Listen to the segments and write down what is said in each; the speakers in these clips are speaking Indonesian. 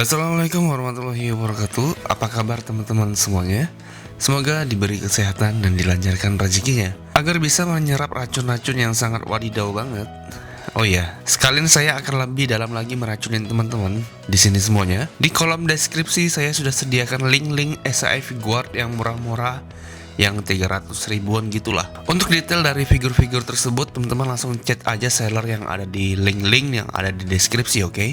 Assalamualaikum warahmatullahi wabarakatuh. Apa kabar teman-teman semuanya? Semoga diberi kesehatan dan dilancarkan rezekinya agar bisa menyerap racun-racun yang sangat wadidaw banget. Oh ya, sekalian saya akan lebih dalam lagi meracunin teman-teman di sini semuanya. Di kolom deskripsi saya sudah sediakan link-link SAE Figuart yang murah-murah, yang 300 ribuan gitulah. Untuk detail dari figur-figur tersebut, teman-teman langsung chat aja seller yang ada di link-link yang ada di deskripsi, oke?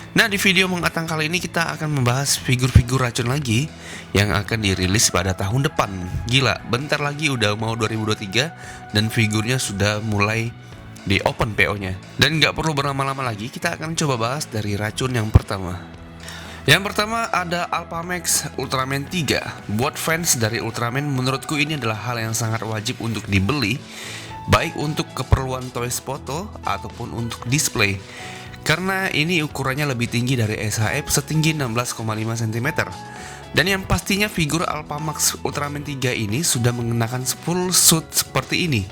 Nah, di video mengatang kali ini kita akan membahas figur-figur racun lagi yang akan dirilis pada tahun depan. Gila, bentar lagi udah mau 2023 dan figurnya sudah mulai di open PO-nya. Dan nggak perlu berlama-lama lagi, kita akan coba bahas dari racun yang pertama. Yang pertama ada Alphamax Ultraman 3. Buat fans dari Ultraman, menurutku ini adalah hal yang sangat wajib untuk dibeli, baik untuk keperluan toys foto ataupun untuk display. Karena ini ukurannya lebih tinggi dari SHF setinggi 16,5 cm. Dan yang pastinya figur Alphamax Ultraman 3 ini sudah mengenakan full suit seperti ini.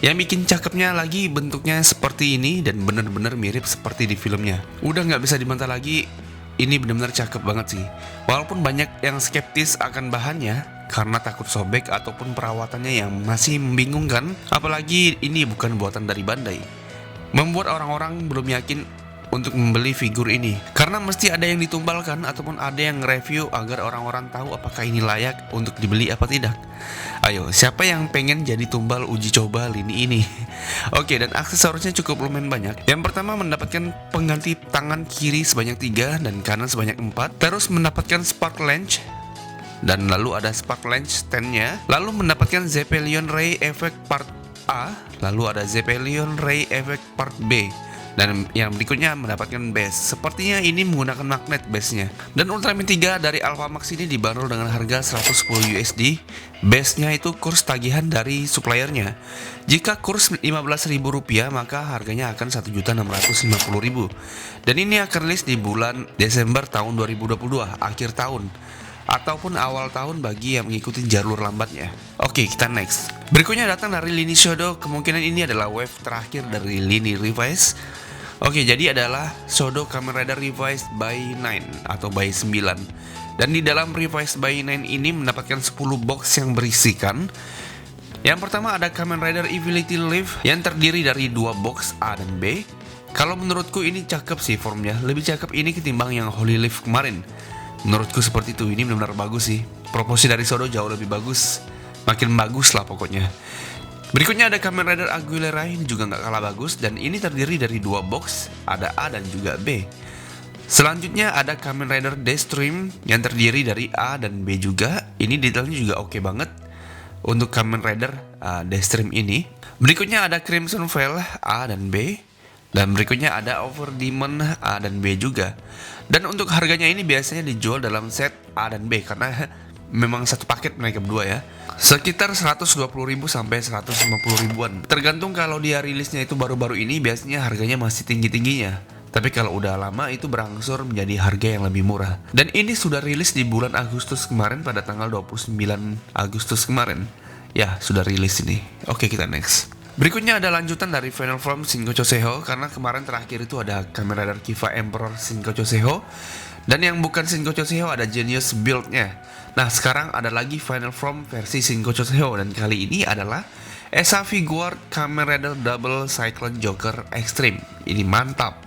Yang bikin cakepnya lagi bentuknya seperti ini dan benar-benar mirip seperti di filmnya. Udah nggak bisa dibantah lagi, ini benar-benar cakep banget sih. Walaupun banyak yang skeptis akan bahannya karena takut sobek ataupun perawatannya yang masih membingungkan, apalagi ini bukan buatan dari Bandai, membuat orang-orang belum yakin untuk membeli figur ini. Karena mesti ada yang ditumbalkan ataupun ada yang review agar orang-orang tahu apakah ini layak untuk dibeli apa tidak. Ayo, siapa yang pengen jadi tumbal uji coba lini ini? Oke, dan aksesorisnya cukup lumayan banyak. Yang pertama mendapatkan pengganti tangan kiri sebanyak 3 dan kanan sebanyak 4. Terus mendapatkan spark lens, dan lalu ada spark lens stand-nya. Lalu mendapatkan Zeppelion Ray Effect Part A. Lalu ada Zeppelion Ray Effect Part B. Dan yang berikutnya mendapatkan base. Sepertinya ini menggunakan magnet base-nya. Dan Ultraman 3 dari Alphamax ini dibanderol dengan harga 110 USD. Base-nya itu kurs tagihan dari suppliernya. Jika kurs Rp15.000, maka harganya akan Rp1.650.000. Dan ini akan rilis di bulan Desember tahun 2022, akhir tahun ataupun awal tahun bagi yang mengikuti jalur lambatnya. Oke, kita next. Berikutnya datang dari lini Shodo. Kemungkinan ini adalah wave terakhir dari lini Revise. Oke, jadi adalah Shodo Kamen Rider Revised by 9 atau by 9. Dan di dalam Revised by 9 ini mendapatkan 10 box yang berisikan. Yang pertama ada Kamen Rider Evility Leaf yang terdiri dari 2 box A dan B. Kalau menurutku ini cakep sih formnya. Lebih cakep ini ketimbang yang Holy Leaf kemarin. Menurutku seperti itu, ini benar-benar bagus sih. Proporsi dari Shodo jauh lebih bagus. Makin bagus lah pokoknya. Berikutnya ada Kamen Rider Aguilera, ini juga nggak kalah bagus. Dan ini terdiri dari 2 box, ada A dan juga B. Selanjutnya ada Kamen Rider Deathstream yang terdiri dari A dan B juga. Ini detailnya juga oke banget untuk Kamen Rider Deathstream ini. Berikutnya ada Crimson Veil A dan B. Dan berikutnya ada Over Demon A dan B juga. Dan untuk harganya ini biasanya dijual dalam set A dan B karena memang satu paket mereka berdua ya. Sekitar 120.000 sampai 150.000-an. Tergantung kalau dia rilisnya itu baru-baru ini, biasanya harganya masih tinggi-tingginya. Tapi kalau udah lama itu berangsur menjadi harga yang lebih murah. Dan ini sudah rilis di bulan Agustus kemarin pada tanggal 29 Agustus kemarin. Ya, sudah rilis ini. Oke, kita next. Berikutnya ada lanjutan dari Final Form Shingocho Seho, karena kemarin terakhir itu ada Kamen Rider Kiva Emperor Shingocho Seho. Dan yang bukan Shingocho Seho ada Genius Build-nya. Nah, sekarang ada lagi Final Form versi Shingocho Seho, dan kali ini adalah SAE Figuart Kamen Rider Double Cyclone Joker Extreme. Ini mantap.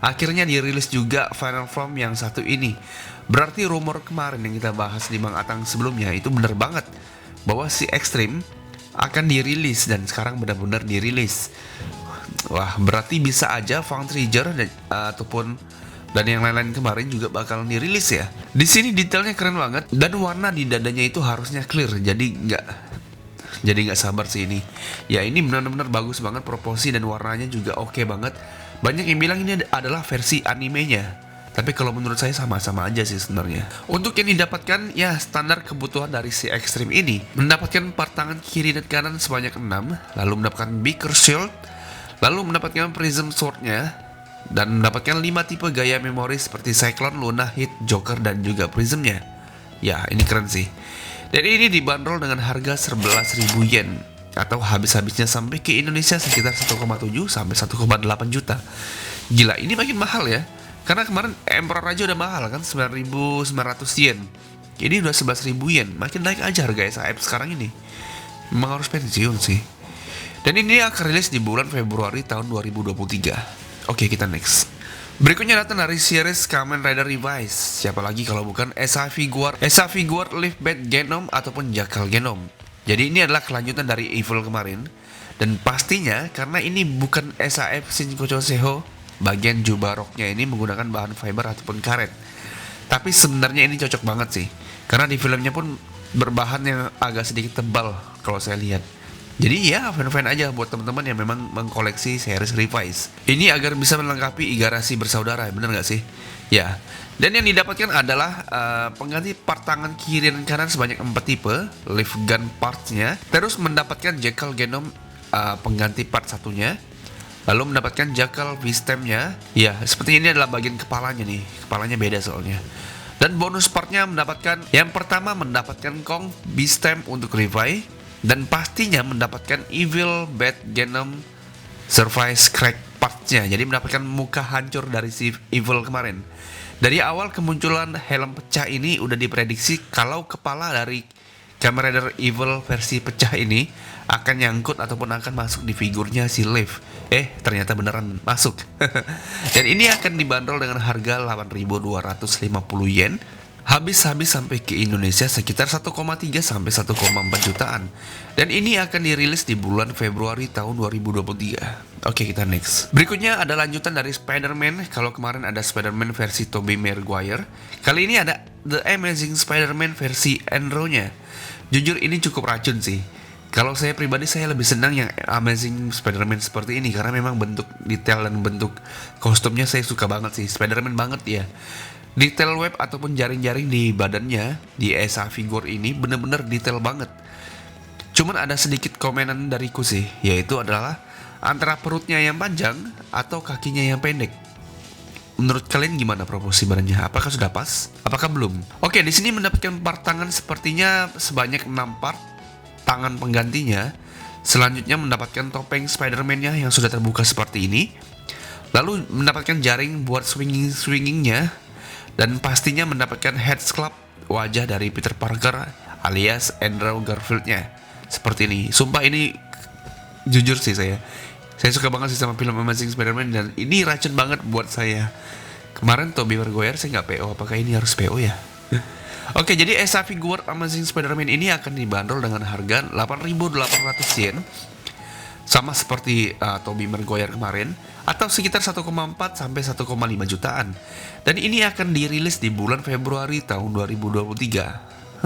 Akhirnya dirilis juga Final Form yang satu ini. Berarti rumor kemarin yang kita bahas di Mang Atang sebelumnya itu bener banget, bahwa si Extreme akan dirilis dan sekarang benar-benar dirilis. Wah, berarti bisa aja Fang Trigger dan yang lain-lain kemarin juga bakalan dirilis ya. Di sini detailnya keren banget dan warna di dadanya itu harusnya clear. Jadi nggak sabar sih ini. Ya, ini benar-benar bagus banget, proporsi dan warnanya juga oke banget. Banyak yang bilang ini adalah versi animenya. Tapi kalau menurut saya sama-sama aja sih sebenarnya. Untuk yang didapatkan, ya standar kebutuhan dari si Extreme ini. Mendapatkan part tangan kiri dan kanan sebanyak 6. Lalu mendapatkan Beaker Shield. Lalu mendapatkan Prism Sword-nya. Dan mendapatkan 5 tipe gaya memori seperti Cyclone, Luna, Hit, Joker, dan juga Prism-nya. Ya, ini keren sih. Dan ini dibanderol dengan harga 11.000 yen. Atau habis-habisnya sampai ke Indonesia sekitar 1,7 sampai 1,8 juta. Gila, ini makin mahal ya. Karena kemarin Emperor aja udah mahal kan, 9.900 yen. Ini udah 11.000 yen. Makin naik aja harga SAF sekarang ini. Memang harus pensiun sih. Dan ini akan rilis di bulan Februari tahun 2023. Oke, kita next. Berikutnya datang dari series Kamen Rider Revice. Siapa lagi kalau bukan SAF Guard Lift Bad Genom ataupun Jackal Genom. Jadi ini adalah kelanjutan dari Evil kemarin. Dan pastinya karena ini bukan SAF Shinkocho Seho, bagian jubah roknya ini menggunakan bahan fiber ataupun karet. Tapi sebenarnya ini cocok banget sih. Karena di filmnya pun berbahan yang agak sedikit tebal kalau saya lihat. Jadi ya fan-fan aja buat teman-teman yang memang mengkoleksi series Revice. Ini agar bisa melengkapi Igarashi bersaudara, bener nggak sih? Ya. Dan yang didapatkan adalah pengganti part tangan kiri dan kanan sebanyak 4 tipe, lift gun partsnya, terus mendapatkan Jackal Genom pengganti part satunya, lalu mendapatkan Jackal V-stemnya. Ya, seperti ini adalah bagian kepalanya nih, kepalanya beda soalnya. Dan bonus partnya mendapatkan, yang pertama mendapatkan Kong V-stem untuk Revive, dan pastinya mendapatkan Evil Bad Genom Survice Crack partnya. Jadi mendapatkan muka hancur dari si Evil kemarin. Dari awal kemunculan helm pecah ini udah diprediksi kalau kepala dari Kamen Rider Evil versi pecah ini akan nyangkut ataupun akan masuk di figurnya si Leaf. Ternyata beneran masuk. Dan ini akan dibanderol dengan harga 8.250 yen. Habis-habis sampai ke Indonesia sekitar 1,3 sampai 1,4 jutaan. Dan ini akan dirilis di bulan Februari tahun 2023. Oke, kita next. Berikutnya ada lanjutan dari Spider-Man. Kalau kemarin ada Spider-Man versi Tobey Maguire, kali ini ada The Amazing Spider-Man versi Andrew-nya. Jujur ini cukup racun sih. Kalau saya pribadi saya lebih senang yang Amazing Spider-Man seperti ini karena memang bentuk detail dan bentuk kostumnya saya suka banget sih. Spider-Man banget ya. Detail web ataupun jaring-jaring di badannya di Esa figure ini bener-bener detail banget. Cuman ada sedikit komenan dariku sih, yaitu adalah antara perutnya yang panjang atau kakinya yang pendek. Menurut kalian gimana proporsi badannya? Apakah sudah pas? Apakah belum? Oke, di sini mendapatkan part tangan sepertinya sebanyak 6 part tangan penggantinya. Selanjutnya mendapatkan topeng Spider-Man-nya yang sudah terbuka seperti ini. Lalu mendapatkan jaring buat swingingnya. Dan pastinya mendapatkan head sculpt wajah dari Peter Parker alias Andrew Garfield-nya. Seperti ini. Sumpah ini jujur sih saya suka banget sih sama film Amazing Spider-Man. Dan ini racun banget buat saya. Kemarin Tobey Maguire saya nggak PO. Apakah ini harus PO ya? Oke, jadi Esa figure Amazing Spider-Man ini akan dibanderol dengan harga 8.800 yen. Sama seperti Tobey Maguire kemarin, atau sekitar 1,4 sampai 1,5 jutaan. Dan ini akan dirilis di bulan Februari tahun 2023.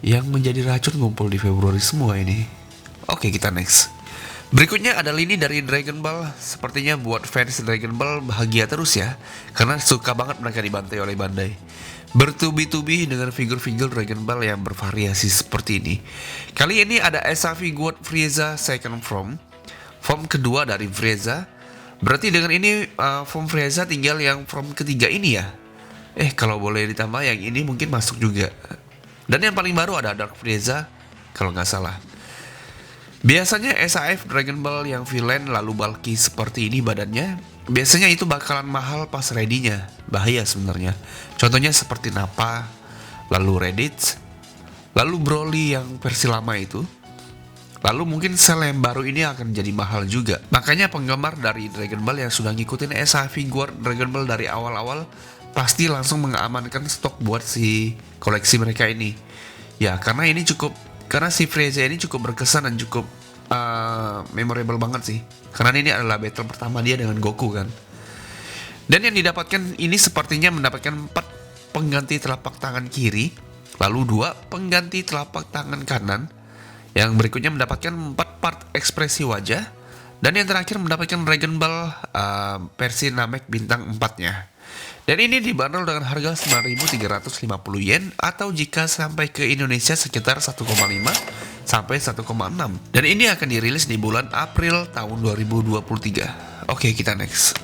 Yang menjadi racun ngumpul di Februari semua ini. Oke, kita next. Berikutnya ada lini dari Dragon Ball. Sepertinya buat fans Dragon Ball bahagia terus ya, karena suka banget mereka dibantai oleh Bandai. Bertubi-tubi dengan figur-figur Dragon Ball yang bervariasi seperti ini. Kali ini ada Esa figure Frieza Second Form kedua dari Frieza. Berarti dengan ini form Frieza tinggal yang form ketiga ini ya. Kalau boleh ditambah yang ini mungkin masuk juga. Dan yang paling baru ada Dark Frieza kalau nggak salah. Biasanya SAF Dragon Ball yang villain lalu bulky seperti ini badannya, biasanya itu bakalan mahal pas ready-nya. Bahaya sebenarnya. Contohnya seperti Nappa, lalu Raditz, lalu Broly yang versi lama itu. Lalu mungkin sel yang baru ini akan jadi mahal juga. Makanya penggemar dari Dragon Ball yang sudah ngikutin SAF figure Dragon Ball dari awal-awal pasti langsung mengamankan stok buat si koleksi mereka ini. Ya, karena si Frieza ini cukup berkesan dan cukup memorable banget sih. Karena ini adalah battle pertama dia dengan Goku kan. Dan yang didapatkan ini sepertinya mendapatkan 4 pengganti telapak tangan kiri, lalu 2 pengganti telapak tangan kanan. Yang berikutnya mendapatkan 4 part ekspresi wajah. Dan yang terakhir mendapatkan Dragon Ball versi Namek bintang 4-nya. Dan ini dibanderol dengan harga 9.350 yen atau jika sampai ke Indonesia sekitar 1,5 sampai 1,6. Dan ini akan dirilis di bulan April tahun 2023. Oke, kita next.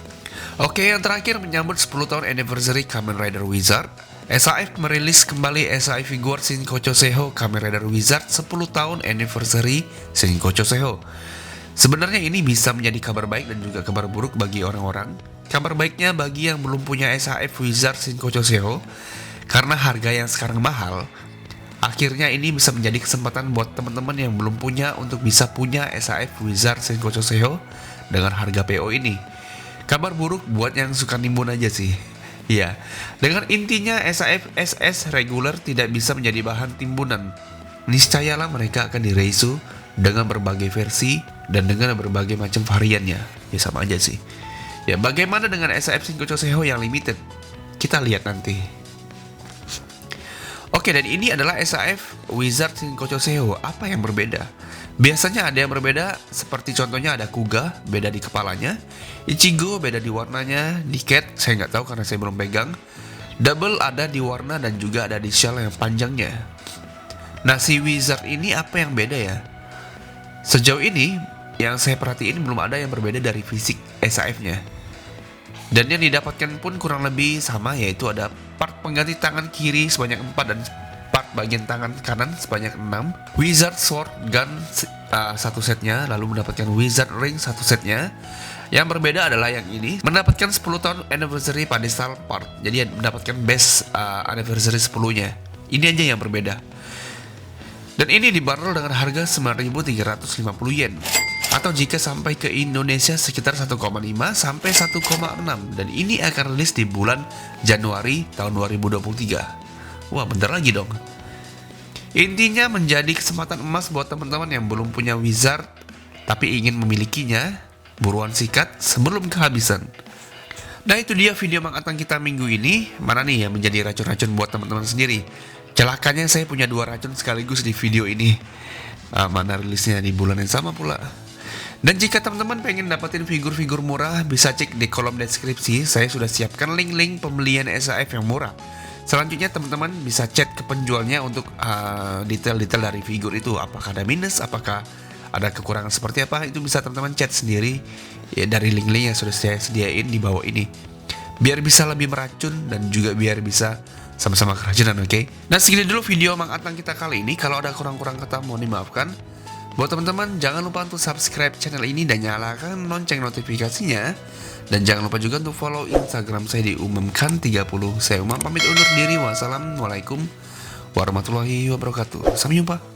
Oke, yang terakhir menyambut 10 tahun anniversary Kamen Rider Wizard. SAF merilis kembali SAF figure Shinkocho Seho Kamen Rider Wizard 10 tahun anniversary Shinkocho Seho. Sebenarnya ini bisa menjadi kabar baik dan juga kabar buruk bagi orang-orang Kabar baiknya bagi yang belum punya SHF Wizard Shinkocho Seho, karena harga yang sekarang mahal, akhirnya ini bisa menjadi kesempatan buat teman-teman yang belum punya untuk bisa punya SHF Wizard Shinkocho Seho dengan harga PO ini. Kabar buruk buat yang suka nimbun aja sih. Ya, dengan intinya SHF SS reguler tidak bisa menjadi bahan timbunan. Niscayalah mereka akan direisu dengan berbagai versi dan dengan berbagai macam variannya. Ya sama aja sih. Ya, bagaimana dengan SHF Shinkocho Seho yang limited? Kita lihat nanti. Oke, dan ini adalah SHF Wizard Shinkocho Seho. Apa yang berbeda? Biasanya ada yang berbeda, seperti contohnya ada Kuga, beda di kepalanya. Ichigo, beda di warnanya. Niket, saya nggak tahu karena saya belum pegang. Double ada di warna dan juga ada di shell yang panjangnya. Nah, si Wizard ini apa yang beda ya? Sejauh ini, yang saya perhatiin belum ada yang berbeda dari fisik SHF-nya. Dan yang didapatkan pun kurang lebih sama, yaitu ada part pengganti tangan kiri sebanyak 4 dan part bagian tangan kanan sebanyak 6. Wizard Sword Gun satu setnya, lalu mendapatkan Wizard Ring satu setnya. Yang berbeda adalah yang ini mendapatkan 10 tahun anniversary pedestal part. Jadi mendapatkan best anniversary 10-nya. Ini aja yang berbeda. Dan ini dibanderol dengan harga 9.350 yen. Atau jika sampai ke Indonesia sekitar 1,5 sampai 1,6. Dan ini akan rilis di bulan Januari tahun 2023. Wah, bentar lagi dong. Intinya menjadi kesempatan emas buat teman-teman yang belum punya Wizard tapi ingin memilikinya. Buruan sikat sebelum kehabisan. Nah, itu dia video Mang Atang kita minggu ini. Mana nih yang menjadi racun-racun buat teman-teman sendiri? Celakanya saya punya 2 racun sekaligus di video ini. Mana rilisnya di bulan yang sama pula. Dan jika teman-teman pengen dapetin figur-figur murah, bisa cek di kolom deskripsi. Saya sudah siapkan link-link pembelian SHF yang murah. Selanjutnya teman-teman bisa chat ke penjualnya untuk detail-detail dari figur itu. Apakah ada minus, apakah ada kekurangan seperti apa, itu bisa teman-teman chat sendiri ya, dari link-link yang sudah saya sediain di bawah ini. Biar bisa lebih meracun dan juga biar bisa sama-sama keracunan, oke? Nah, segini dulu video Mang Atang kita kali ini. Kalau ada kurang-kurang kata mohon dimaafkan. Buat teman-teman, jangan lupa untuk subscribe channel ini dan nyalakan lonceng notifikasinya. Dan jangan lupa juga untuk follow Instagram saya di umamkan30. Saya Umam pamit undur diri. Wassalamualaikum warahmatullahi wabarakatuh. Sampai jumpa.